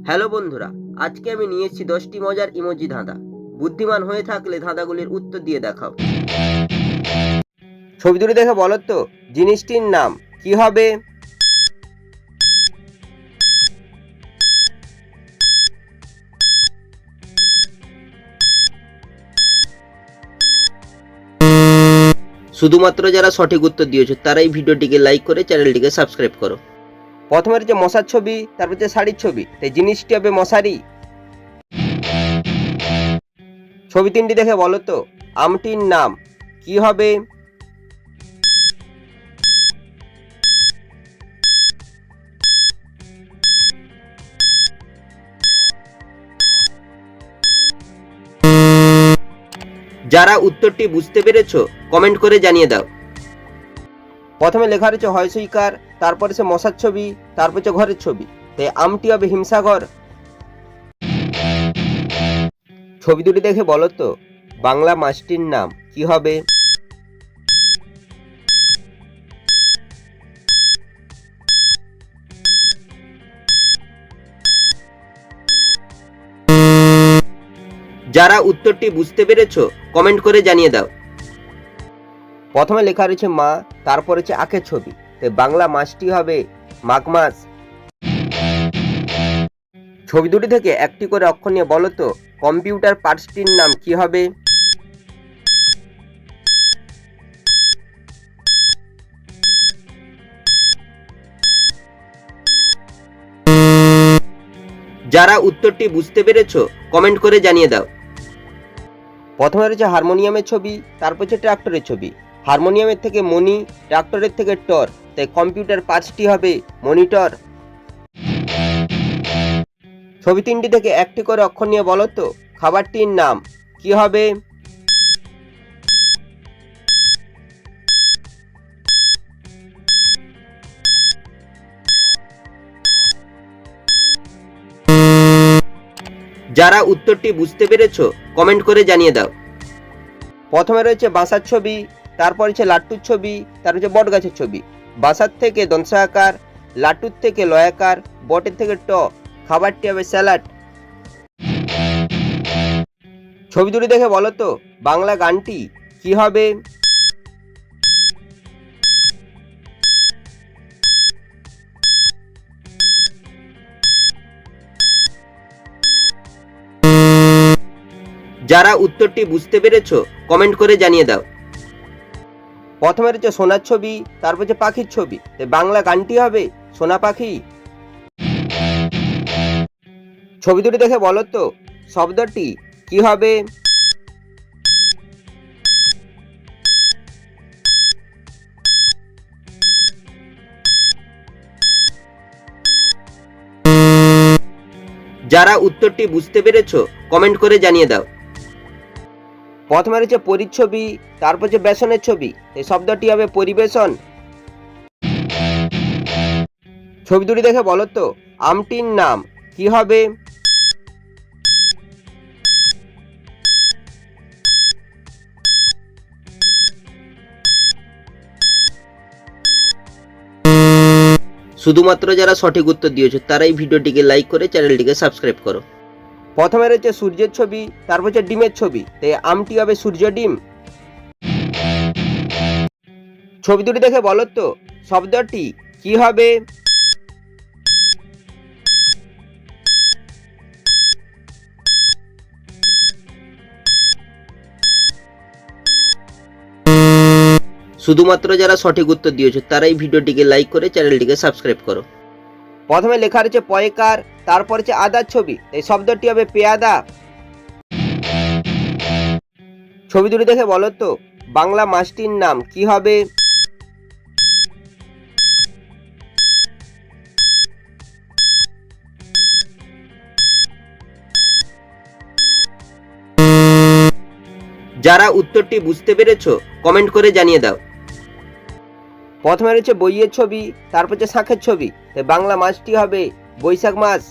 Hello বন্ধুরা, আজকে আমি নিয়ে এসেছি 10টি মজার ইমোজি ধাঁধা। বুদ্ধিমান হয়ে থাকলে ধাঁধাগুলির উত্তর দিয়ে দেখাও। ছবি দুটি দেখে বলো তো জিনিসটির নাম কি হবে? শুধুমাত্র যারা সঠিক উত্তর দিয়েছো তারাই ভিডিওটিকে লাইক করে চ্যানেলটিকে সাবস্ক্রাইব করো। প্রথমে রয়েছে মশার ছবি, তারপর হচ্ছে শাড়ির ছবি, তাই জিনিসটি হবে মশারি। ছবি তিনটি দেখে বলো তো আমটির নাম কি হবে? যারা উত্তরটি বুঝতে পেরেছো কমেন্ট করে জানিয়ে দাও। প্রথমে লেখা রয়েছে হয়সইকার, তারপরে সে মশার ছবি, তারপর হচ্ছে ঘরের ছবি, তাই আমটি হবে হিমসাগর। ছবি দুটি দেখে বলো তো বাংলা মাছটির নাম কি হবে? যারা উত্তরটি বুঝতে পেরেছো কমেন্ট করে জানিয়ে দাও। প্রথমে লেখা রয়েছে মা, তারপর হচ্ছে আখের ছবি, তাই বাংলা মাছটি হবে মাঘ মাস। ছবি দুটি থেকে একটি করে অক্ষর নিয়ে বলো তো কম্পিউটার পার্টসটির নাম কি হবে? যারা উত্তরটি বুঝতে পেরেছো কমেন্ট করে জানিয়ে দাও। প্রথমে রয়েছে হারমোনিয়ামের ছবি, তারপর হচ্ছে ট্রাক্টরের ছবি। হারমোনিয়ামের থেকে মনি, ট্রাক্টরের থেকে টর, তাই কম্পিউটার পার্টসটি হবে মনিটর। ছবি তিনটি থেকে একটি করে অক্ষর নিয়ে বলো তো খাবারটির নাম কি হবে? যারা উত্তরটি বুঝতে পেরেছো কমেন্ট করে জানিয়ে দাও। প্রথমে রয়েছে বাসার ছবি, তারপর হচ্ছে লাট্টুর ছবি, তারপর হচ্ছে বট গাছের ছবি। বাসার থেকে দংশা আকার, লাট্টুর থেকে লয়াকার, বটের থেকে ট, খাবারটি হবে স্যালাড। ছবি দুটি দেখে বলো তো বাংলা গানটি কি হবে? যারা উত্তরটি বুঝতে পেরেছো কমেন্ট করে জানিয়ে দাও। প্রথমে রয়েছে সোনার ছবি, তারপর হচ্ছে পাখির ছবি, তাই বাংলা গানটি হবে সোনা পাখি। ছবি দুটি দেখে বলো তো শব্দটি কি হবে? যারা উত্তরটি বুঝতে পেরেছো কমেন্ট করে জানিয়ে দাও। প্রথমে রয়েছে পরিচ্ছবি, তারপর হচ্ছে বেসনের ছবি, এই শব্দটি হবে পরিবেশন। ছবি দুটি দেখে বলো তো আমটির নাম কি হবে? শুধুমাত্র যারা সঠিক উত্তর দিয়েছো তারাই ভিডিওটিকে লাইক করে চ্যানেলটিকে সাবস্ক্রাইব করো। প্রথমে রয়েছে সূর্যের ছবি, তারপর হচ্ছে ডিমের ছবি, তাই আমটি হবে সূর্য ডিম। ছবি দুটি দেখে বলো তো শব্দটি কি হবে? শুধুমাত্র যারা সঠিক উত্তর দিয়েছো তারাই ভিডিওটিকে লাইক করে চ্যানেলটিকে সাবস্ক্রাইব করো। প্রথমে লেখা রয়েছে পয়কার, তারপর হচ্ছে আদার ছবি, এই শব্দটি হবে পেয়াদা। ছবি দুটি দেখে বলো তো বাংলা মাছটির নাম কি হবে? যারা উত্তরটি বুঝতে পেরেছো কমেন্ট করে জানিয়ে দাও। প্রথমে রয়েছে বইয়ের ছবি, তারপর হচ্ছে শাঁখের ছবি, তাই বাংলা মাছটি হবে বৈশাখ মাস।